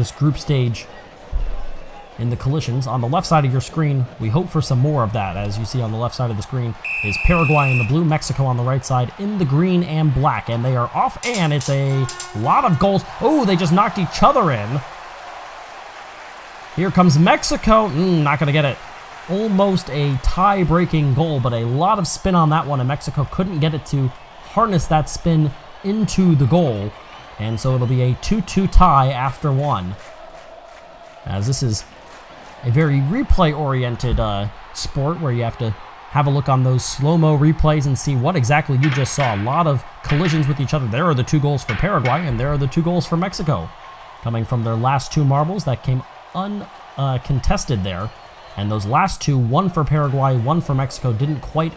this group stage in the collisions. On the left side of your screen, we hope for some more of that. As you see on the left side of the screen is Paraguay in the blue, Mexico on the right side in the green and black. And they are off, and it's a lot of goals. Oh, they just knocked each other in. Here comes Mexico. Not going to get it. Almost a tie-breaking goal, but a lot of spin on that one, and Mexico couldn't get it to harness that spin into the goal. And so it'll be a 2-2 tie after one. As this is a very replay-oriented sport where you have to have a look on those slow-mo replays and see what exactly you just saw. A lot of collisions with each other. There are the 2 goals for Paraguay, and there are the 2 goals for Mexico. Coming from their last 2 marbles that came uncontested there. And those last 2, one for Paraguay, one for Mexico, didn't quite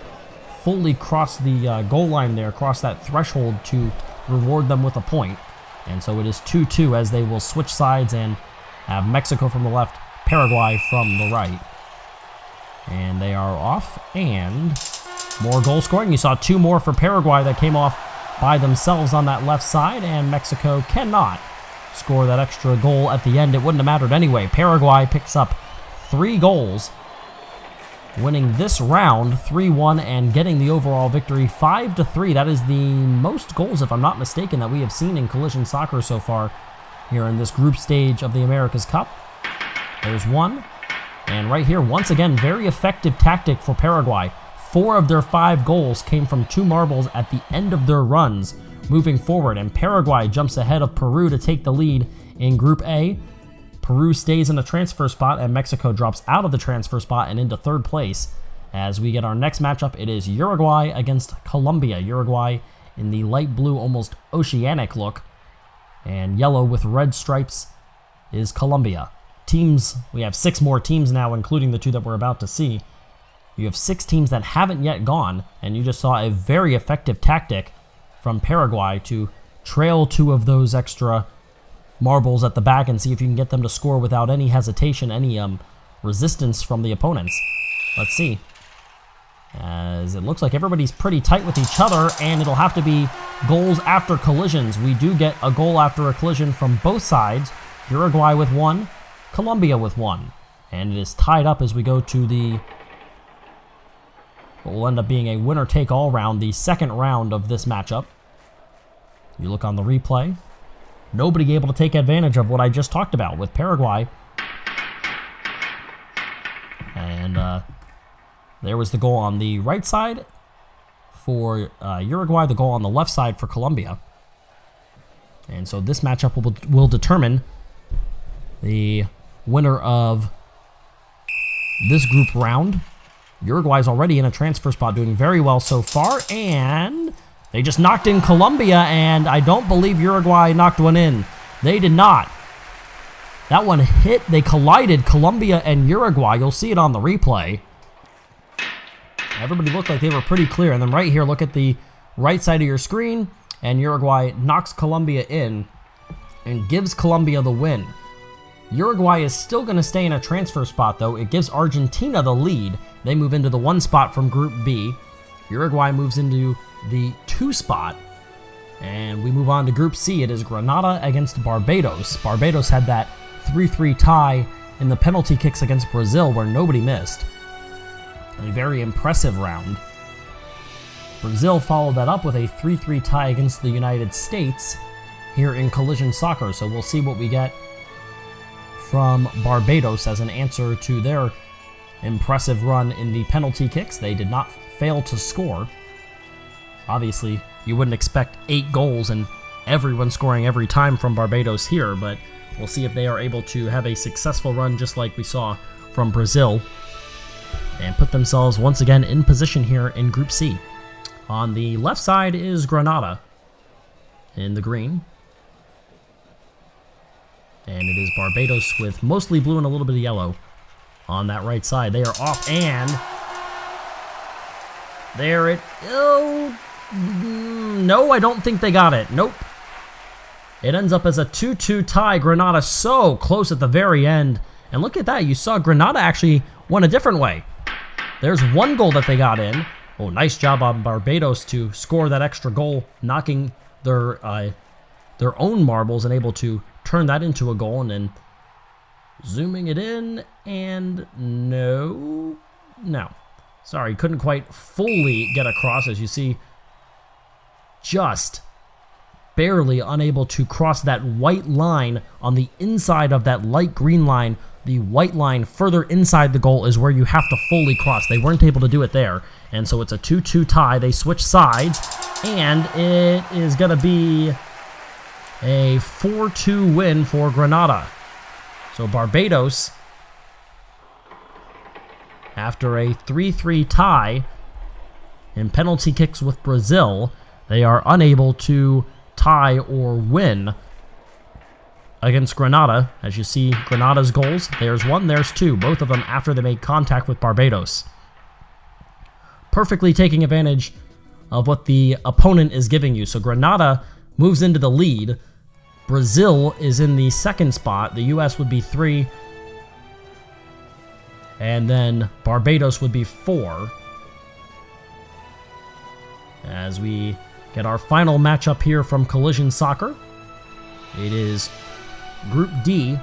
fully cross the goal line there, cross that threshold to reward them with a point. And so it is 2-2 as they will switch sides and have Mexico from the left, Paraguay from the right. And they are off, and more goal scoring. You saw 2 more for Paraguay that came off by themselves on that left side, and Mexico cannot score that extra goal at the end. It wouldn't have mattered anyway. Paraguay picks up 3 goals, winning this round 3-1 and getting the overall victory 5-3. That is the most goals, if I'm not mistaken, that we have seen in collision soccer so far here in this group stage of the America's Cup. There's one. And right here, once again, very effective tactic for Paraguay. 4 of their 5 goals came from 2 marbles at the end of their runs moving forward. And Paraguay jumps ahead of Peru to take the lead in Group A. Peru stays in the transfer spot, and Mexico drops out of the transfer spot and into 3rd place. As we get our next matchup, it is Uruguay against Colombia. Uruguay in the light blue, almost oceanic look, and yellow with red stripes is Colombia. Teams, we have 6 more teams now, including the 2 that we're about to see. You have 6 teams that haven't yet gone, and you just saw a very effective tactic from Paraguay to trail 2 of those extra marbles at the back and see if you can get them to score without any hesitation, any resistance from the opponents. Let's see. As it looks like everybody's pretty tight with each other, and it'll have to be goals after collisions. We do get a goal after a collision from both sides. Uruguay with 1, Colombia with 1. And it is tied up as we go to the what will end up being a winner-take-all round, the 2nd round of this matchup. You look on the replay. Nobody able to take advantage of what I just talked about with Paraguay. And there was the goal on the right side for Uruguay, the goal on the left side for Colombia. And so this matchup will determine the winner of this group round. Uruguay's already in a transfer spot, doing very well so far, and they just knocked in Colombia, and I don't believe Uruguay knocked one in. They did not. That one hit, they collided, Colombia and Uruguay. You'll see it on the replay. Everybody looked like they were pretty clear, and then right here, look at the right side of your screen, and Uruguay knocks Colombia in and gives Colombia the win. Uruguay is still going to stay in a transfer spot, though. It gives Argentina the lead. They move into the 1 spot from Group B. Uruguay moves into the 2 spot. And we move on to Group C. It is Grenada against Barbados. Barbados had that 3-3 tie in the penalty kicks against Brazil where nobody missed. A very impressive round. Brazil followed that up with a 3-3 tie against the United States here in collision soccer. So we'll see what we get from Barbados as an answer to their impressive run in the penalty kicks. They did not fail to score. Obviously, you wouldn't expect 8 goals and everyone scoring every time from Barbados here, but we'll see if they are able to have a successful run just like we saw from Brazil and put themselves once again in position here in Group C. On the left side is Grenada in the green. And it is Barbados with mostly blue and a little bit of yellow on that right side. They are off, and there it... Oh, no, I don't think they got it. Nope. It ends up as a 2-2 tie. Grenada so close at the very end. And look at that. You saw Grenada actually went a different way. There's 1 goal that they got in. Oh, nice job on Barbados to score that extra goal, knocking their own marbles and able to turn that into a goal. And then zooming it in, and no. Sorry, couldn't quite fully get across, as you see. Just barely unable to cross that white line on the inside of that light green line. The white line further inside the goal is where you have to fully cross. They weren't able to do it there, and so it's a 2-2 tie. They switch sides, and it is going to be a 4-2 win for Grenada. So Barbados, after a 3-3 tie in penalty kicks with Brazil, they are unable to tie or win against Grenada. As you see, Grenada's goals, there's one, there's two, both of them after they made contact with Barbados. Perfectly taking advantage of what the opponent is giving you. So Grenada moves into the lead. Brazil is in the second spot. The U.S. would be 3. And then Barbados would be 4. As we get our final matchup here from Collision Soccer. It is Group D.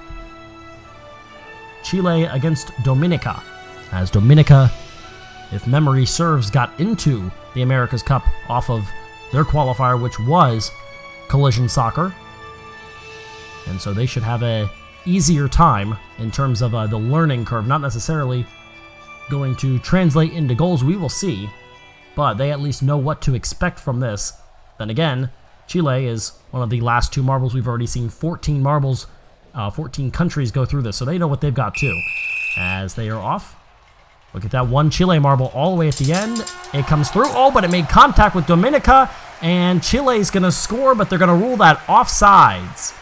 Chile against Dominica. As Dominica, if memory serves, got into the America's Cup off of their qualifier, which was Collision Soccer. And so they should have a easier time in terms of the learning curve. Not necessarily going to translate into goals, we will see, but they at least know what to expect from this. Then again, Chile is one of the last 2 marbles. We've already seen 14 marbles, 14 countries go through this, so they know what they've got too. As they are off, look at that one Chile marble all the way at the end. It comes through, but it made contact with Dominica, and Chile's going to score, but they're going to rule that offsides.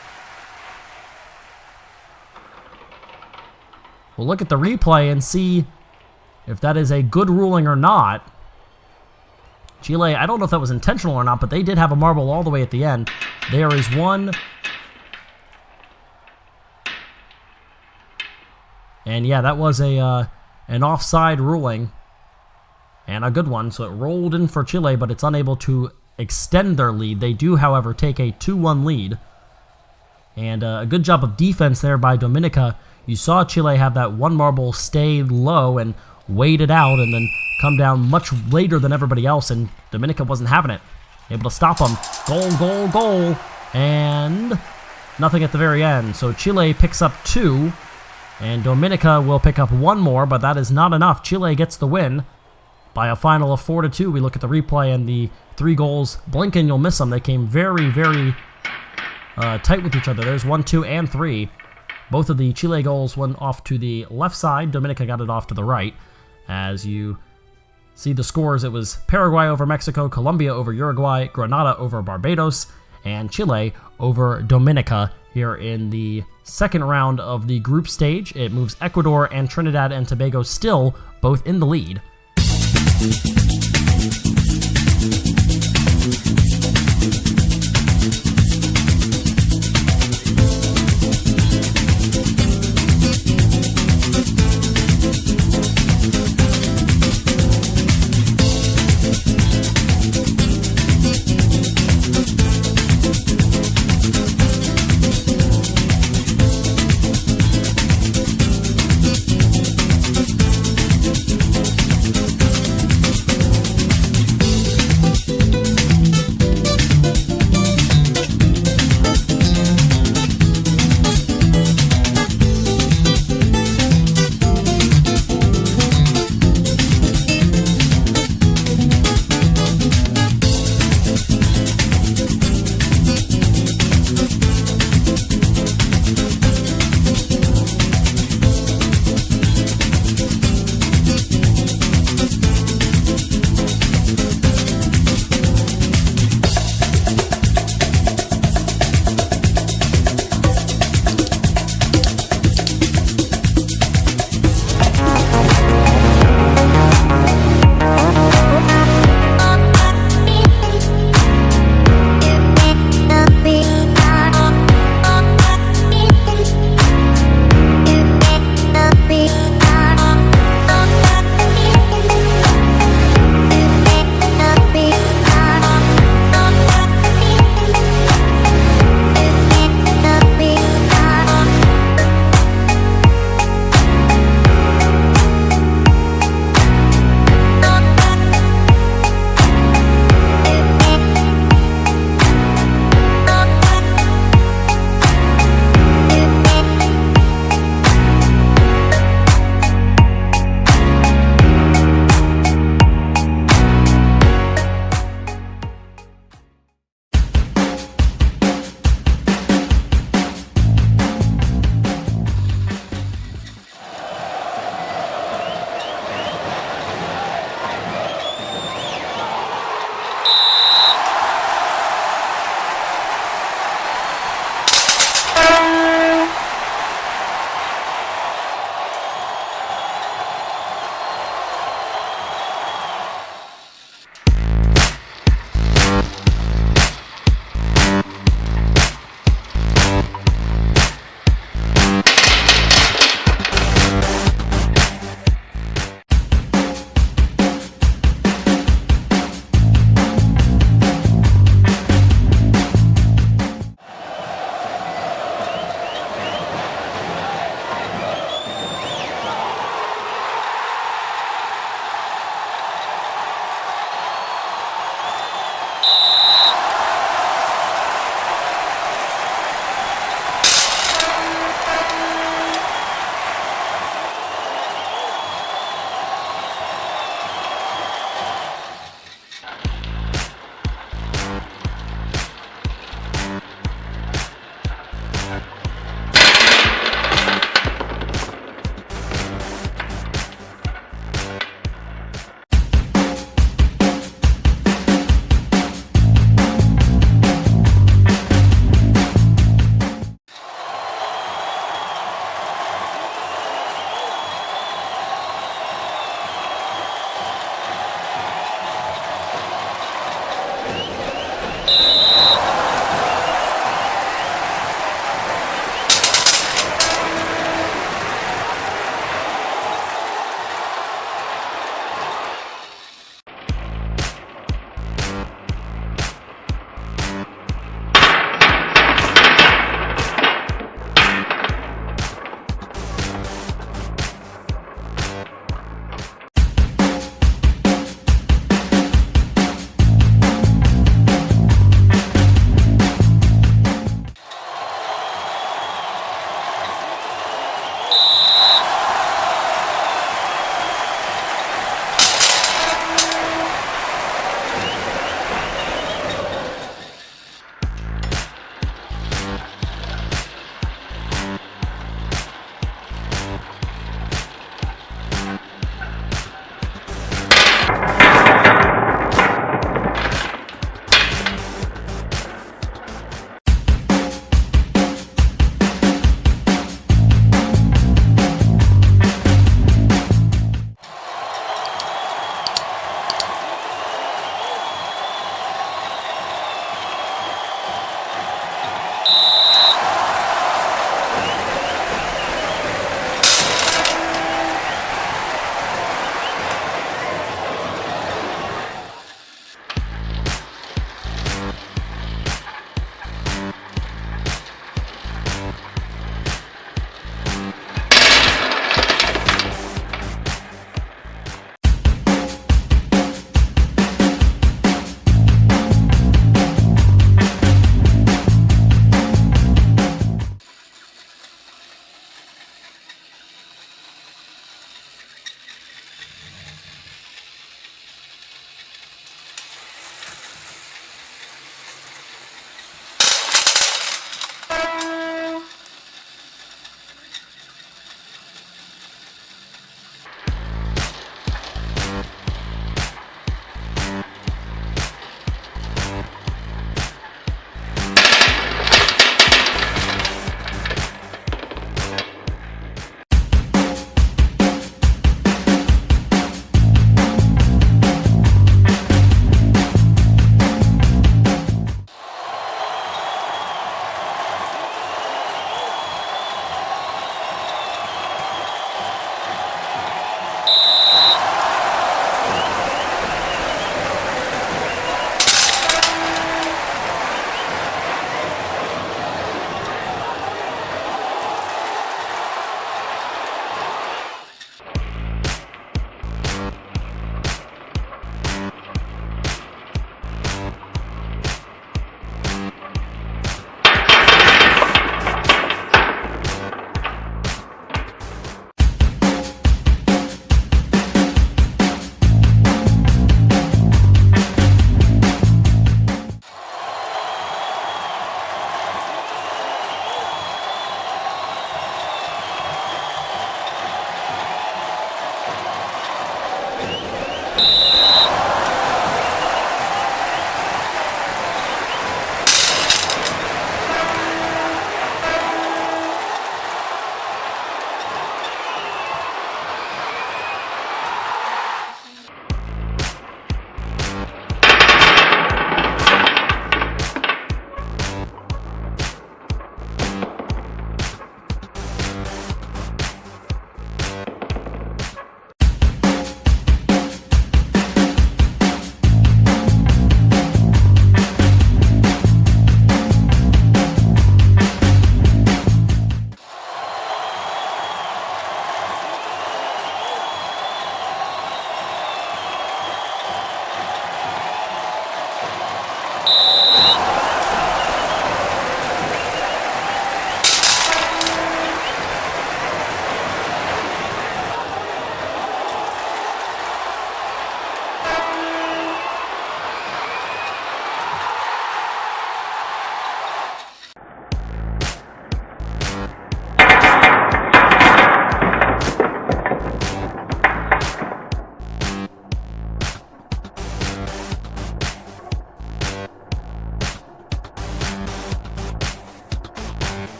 We'll look at the replay and see if that is a good ruling or not. Chile, I don't know if that was intentional or not, but they did have a marble all the way at the end. There is one. And yeah, that was an offside ruling. And a good one. So it rolled in for Chile, but it's unable to extend their lead. They do, however, take a 2-1 lead. And a good job of defense there by Dominica. You saw Chile have that one marble stay low and wait it out and then come down much later than everybody else, and Dominica wasn't having it. Able to stop them. Goal, goal, goal, and nothing at the very end. So Chile picks up 2, and Dominica will pick up 1 more, but that is not enough. Chile gets the win by a final of 4-2. We look at the replay, and the 3 goals, blink and you'll miss them. They came very, very tight with each other. There's 1, 2, and 3. Both of the Chile goals went off to the left side. Dominica got it off to the right. As you see the scores, it was Paraguay over Mexico, Colombia over Uruguay, Grenada over Barbados, and Chile over Dominica here in the second round of the group stage. It moves Ecuador and Trinidad and Tobago still both in the lead.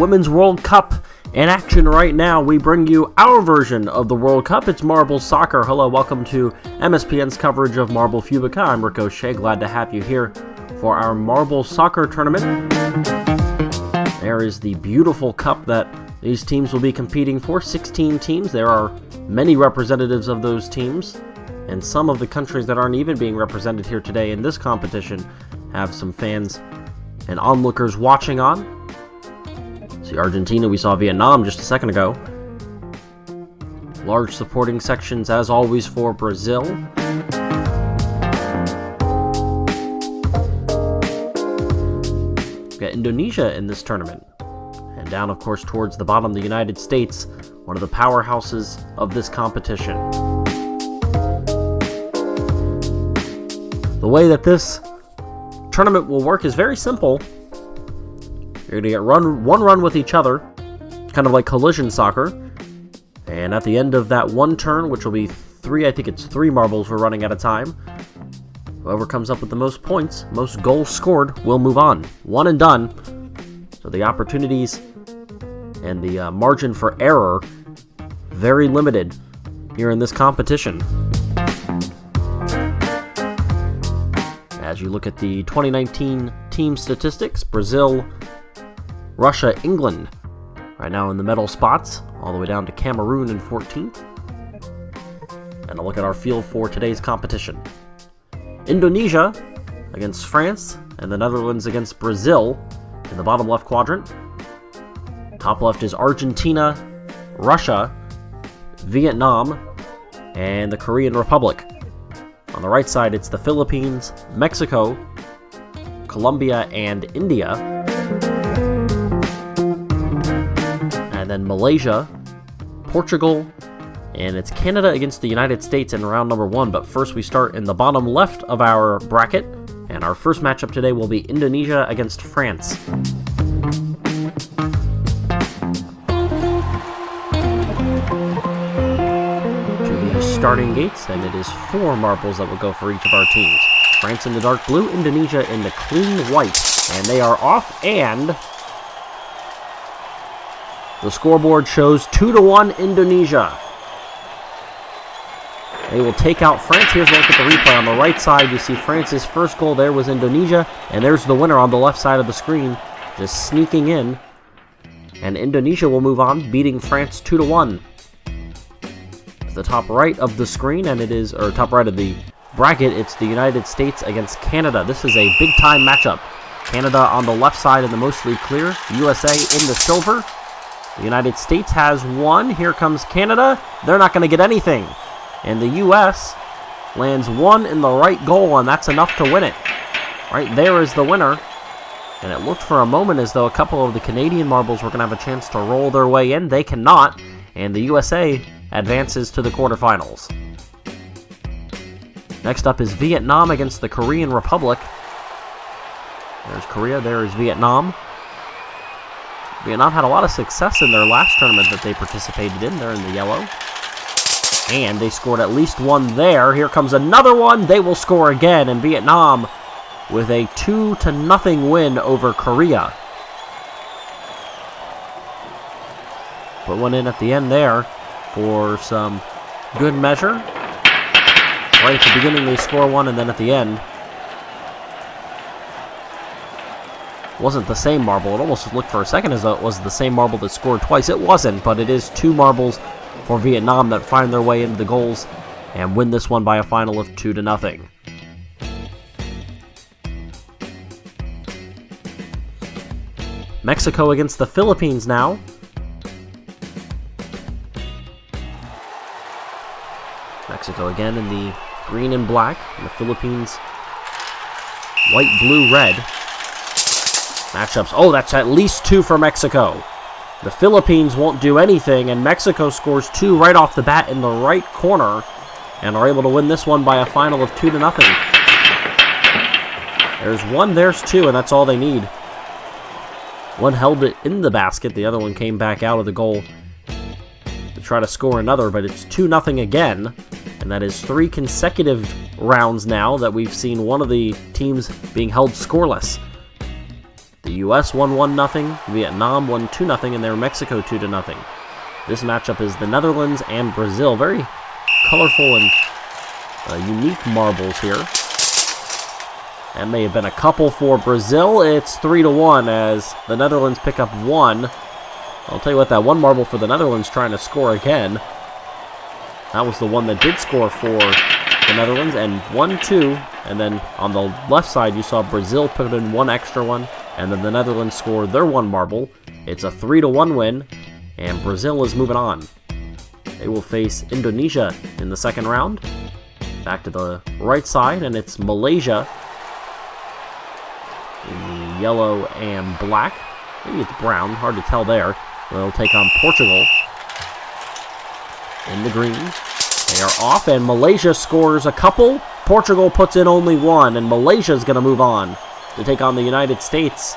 Women's World Cup in action right now. We bring you our version of the World Cup. It's Marble Soccer. Hello, welcome to MSPN's coverage of Marble Fubica. I'm Rick O'Shea, glad to have you here for our Marble Soccer tournament. There is the beautiful cup that these teams will be competing for. 16 teams. There are many representatives of those teams, and some of the countries that aren't even being represented here today in this competition have some fans and onlookers watching on. See Argentina, we saw Vietnam just a second ago. Large supporting sections as always for Brazil. We've got Indonesia in this tournament. And down, of course, towards the bottom, the United States, one of the powerhouses of this competition. The way that this tournament will work is very simple. You're going to get one run with each other, kind of like collision soccer. And at the end of that one turn, which will be three marbles we're running at a time, whoever comes up with the most points, most goals scored, will move on. One and done. So the opportunities and the margin for error, very limited here in this competition. As you look at the 2019 team statistics, Brazil, Russia, England, right now in the medal spots, all the way down to Cameroon in 14th. And a look at our field for today's competition. Indonesia against France, and the Netherlands against Brazil in the bottom left quadrant. Top left is Argentina, Russia, Vietnam, and the Korean Republic. On the right side, it's the Philippines, Mexico, Colombia, and India. And then Malaysia, Portugal, and it's Canada against the United States in round number 1. But first we start in the bottom left of our bracket, and our first matchup today will be Indonesia against France. Starting gates, and it is 4 marbles that will go for each of our teams. France in the dark blue, Indonesia in the clean white, and they are off, and the scoreboard shows 2-1 Indonesia. They will take out France. Here's a look at the replay. On the right side, you see France's first goal. There was Indonesia, and there's the winner on the left side of the screen, just sneaking in, and Indonesia will move on, beating France 2-1. The top right of the screen, and it is, or top right of the bracket, it's the United States against Canada. This is a big-time matchup. Canada on the left side in the mostly clear, USA in the silver. The United States has one. Here comes Canada. They're not going to get anything. And the U.S. lands one in the right goal, and that's enough to win it. Right there is the winner. And it looked for a moment as though a couple of the Canadian marbles were going to have a chance to roll their way in. They cannot, and the USA advances to the quarterfinals. Next up is Vietnam against the Korean Republic. There's Korea, there is Vietnam. Vietnam had a lot of success in their last tournament that they participated in. They're in the yellow. And they scored at least one there. Here comes another one. They will score again, and Vietnam with a 2-0 win over Korea. Put one in at the end there for some good measure. Right at the beginning they score one, and then at the end, wasn't the same marble. It almost looked for a second as though it was the same marble that scored twice. It wasn't, but it is 2 marbles for Vietnam that find their way into the goals and win this one by a final of 2-0. Mexico against the Philippines now. Mexico again in the green and black, and the Philippines white, blue, red. Matchups. Oh, that's at least 2 for Mexico. The Philippines won't do anything, and Mexico scores 2 right off the bat in the right corner, and are able to win this one by a final of 2-0. There's 1, there's 2, and that's all they need. One held it in the basket, the other one came back out of the goal to try to score another, but it's 2-0 again. And that is 3 consecutive rounds now that we've seen one of the teams being held scoreless. The US won 1-0, Vietnam won 2-0, and there Mexico 2-0. This matchup is the Netherlands and Brazil. Very colorful and unique marbles here. That may have been a couple for Brazil. It's 3-1 as the Netherlands pick up one. I'll tell you what, that one marble for the Netherlands trying to score again. That was the one that did score for the Netherlands, and 1-2. And then on the left side, you saw Brazil put in one extra one, and then the Netherlands scored their one marble. It's a 3-1 win, and Brazil is moving on. They will face Indonesia in the second round. Back to the right side, and it's Malaysia in the yellow and black. Maybe it's brown, hard to tell there. They'll take on Portugal in the green. They are off, and Malaysia scores a couple. Portugal puts in only one, and Malaysia is going to move on to take on the United States.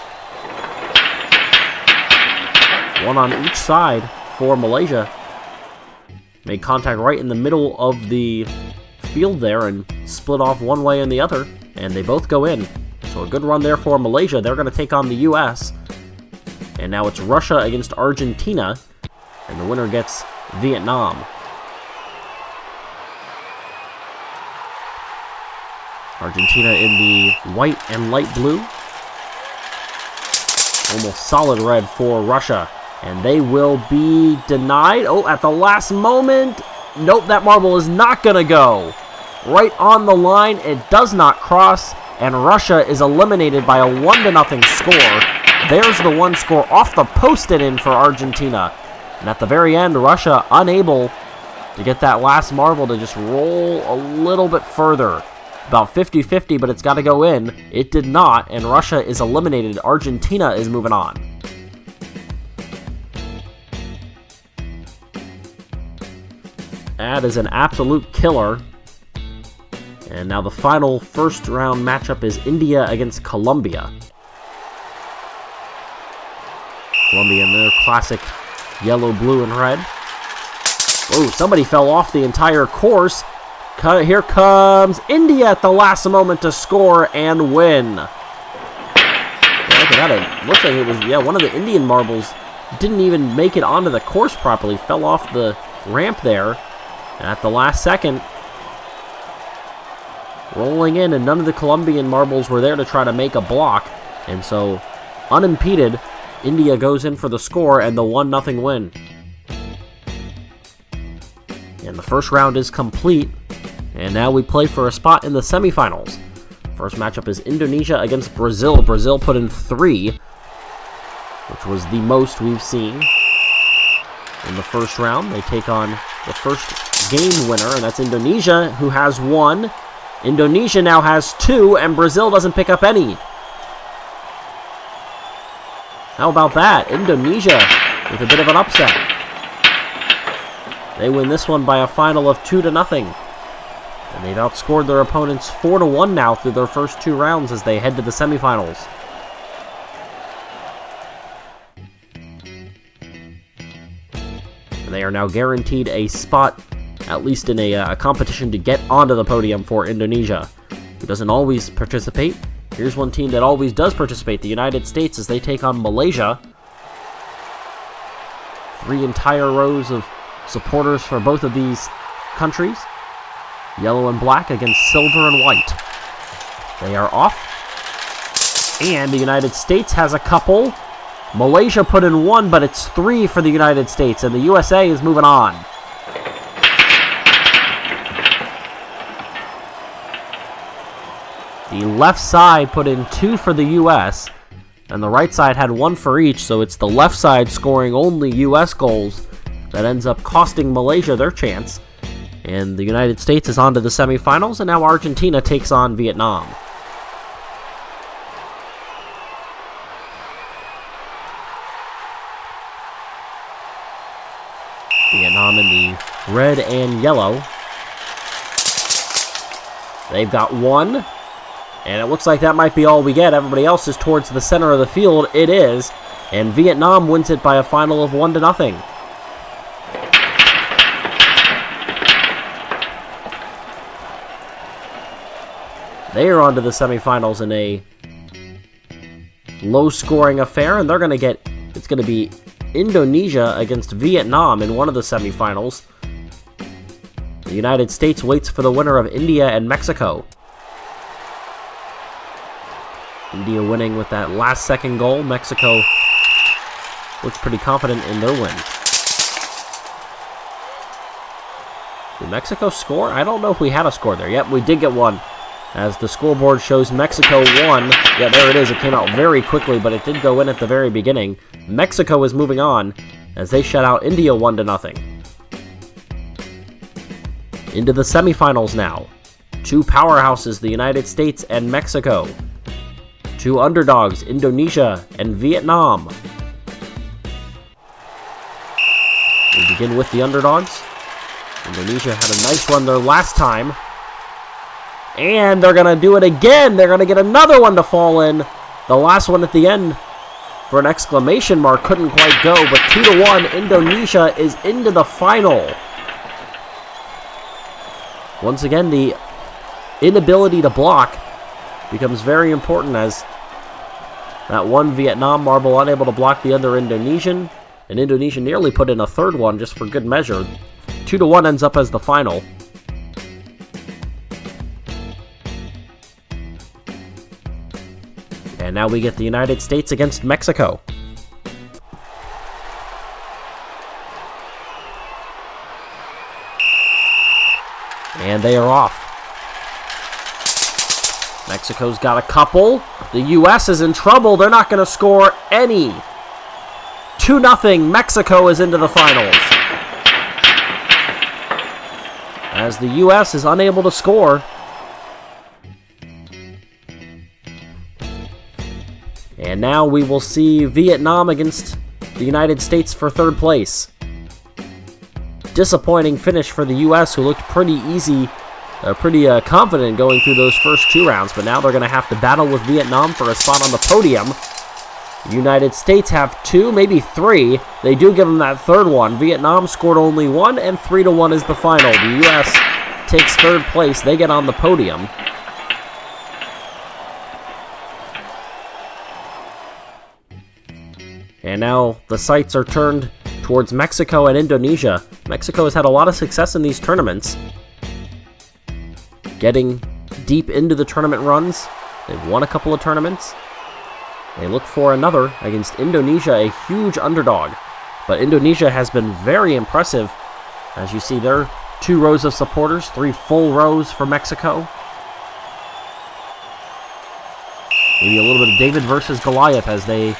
One on each side for Malaysia. Made contact right in the middle of the field there and split off one way and the other, and they both go in. So a good run there for Malaysia. They're going to take on the U.S. And now it's Russia against Argentina, and the winner gets Vietnam. Argentina in the white and light blue. Almost solid red for Russia. And they will be denied. Oh, at the last moment. Nope, that marble is not going to go. Right on the line, it does not cross. And Russia is eliminated by a 1-0 score. There's the one score off the post and in for Argentina. And at the very end, Russia unable to get that last marble to just roll a little bit further. About 50-50, but it's got to go in. It did not, and Russia is eliminated. Argentina is moving on. That is an absolute killer. And now the final first round matchup is India against Colombia. Colombia in their classic yellow, blue, and red. Oh, somebody fell off the entire course. Here comes India at the last moment to score and win. Yeah, look at that. It looks like it was, one of the Indian marbles didn't even make it onto the course properly. Fell off the ramp there. And at the last second, rolling in, and none of the Colombian marbles were there to try to make a block. And so, unimpeded, India goes in for the score and the 1-0 win. And the first round is complete. And now we play for a spot in the semifinals. First matchup is Indonesia against Brazil. Brazil put in 3, which was the most we've seen in the first round. They take on the first game winner, and that's Indonesia, who has 1. Indonesia now has 2, and Brazil doesn't pick up any. How about that? Indonesia with a bit of an upset. They win this one by a final of 2-0. And they've outscored their opponents 4-1 now through their first 2 rounds as they head to the semifinals. And they are now guaranteed a spot, at least in a competition to get onto the podium for Indonesia, who doesn't always participate. Here's one team that always does participate, the United States, as they take on Malaysia. 3 entire rows of supporters for both of these countries. Yellow and black against silver and white. They are off. And the United States has a couple. Malaysia put in 1, but it's 3 for the United States, and the USA is moving on. The left side put in 2 for the US, and the right side had 1 for each, so it's the left side scoring only US goals that ends up costing Malaysia their chance. And the United States is on to the semifinals, and now Argentina takes on Vietnam. Vietnam in the red and yellow. They've got 1, and it looks like that might be all we get. Everybody else is towards the center of the field. It is, and Vietnam wins it by a final of 1-0. They are on to the semifinals in a low-scoring affair, and it's going to be Indonesia against Vietnam in one of the semifinals. The United States waits for the winner of India and Mexico. India winning with that last-second goal. Mexico looks pretty confident in their win. Did Mexico score? I don't know if we had a score there. Yep, we did get one. As the scoreboard shows, Mexico won. Yeah, there it is. It came out very quickly, but it did go in at the very beginning. Mexico is moving on as they shut out India 1-0. Into the semifinals now. Two powerhouses, the United States and Mexico. Two underdogs, Indonesia and Vietnam. We begin with the underdogs. Indonesia had a nice run their last time. And they're going to do it again. They're going to get another one to fall in. The last one at the end for an exclamation mark couldn't quite go. But 2-1, Indonesia is into the final. Once again, the inability to block becomes very important as that one Vietnam marble unable to block the other Indonesian. And Indonesia nearly put in a third one just for good measure. 2-1 ends up as the final. And now we get the United States against Mexico. And they are off. Mexico's got a couple. The U.S. is in trouble. They're not going to score any. 2-0. Mexico is into the finals. As the U.S. is unable to score. And now we will see Vietnam against the United States for third place. Disappointing finish for the U.S., who looked pretty confident going through those first two rounds, but now they're going to have to battle with Vietnam for a spot on the podium. The United States have two, maybe three. They do give them that third one. Vietnam scored only one, and 3-1 is the final. The U.S. takes third place. They get on the podium. And now the sights are turned towards Mexico and Indonesia. Mexico has had a lot of success in these tournaments, getting deep into the tournament runs. They've won a couple of tournaments. They look for another against Indonesia, a huge underdog. But Indonesia has been very impressive. As you see there, 2 rows of supporters, 3 full rows for Mexico. Maybe a little bit of David versus Goliath as they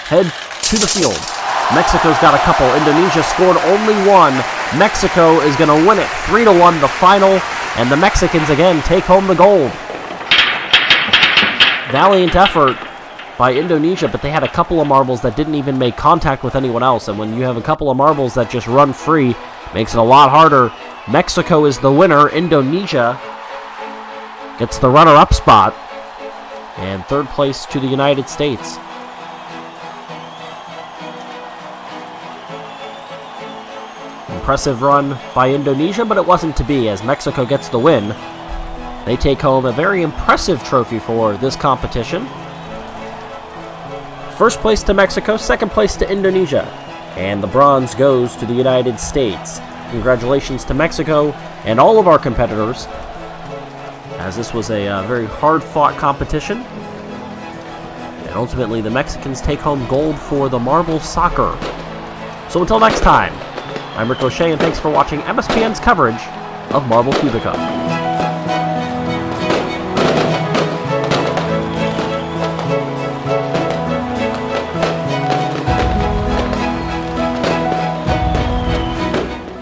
head to the field. Mexico's got a couple. Indonesia scored only one. Mexico is going to win it 3-1 the final, and the Mexicans again take home the gold. Valiant effort by Indonesia, but they had a couple of marbles that didn't even make contact with anyone else, and when you have a couple of marbles that just run free, makes it a lot harder. Mexico is the winner. Indonesia gets the runner-up spot, and third place to the United States. Impressive run by Indonesia, but it wasn't to be as Mexico gets the win. They take home a very impressive trophy for this competition. First place to Mexico, second place to Indonesia, and the bronze goes to the United States. Congratulations to Mexico and all of our competitors, as this was a very hard-fought competition. And ultimately, the Mexicans take home gold for the marble soccer. So until next time, I'm Ricochet, and thanks for watching MSPN's coverage of Marble Cubica.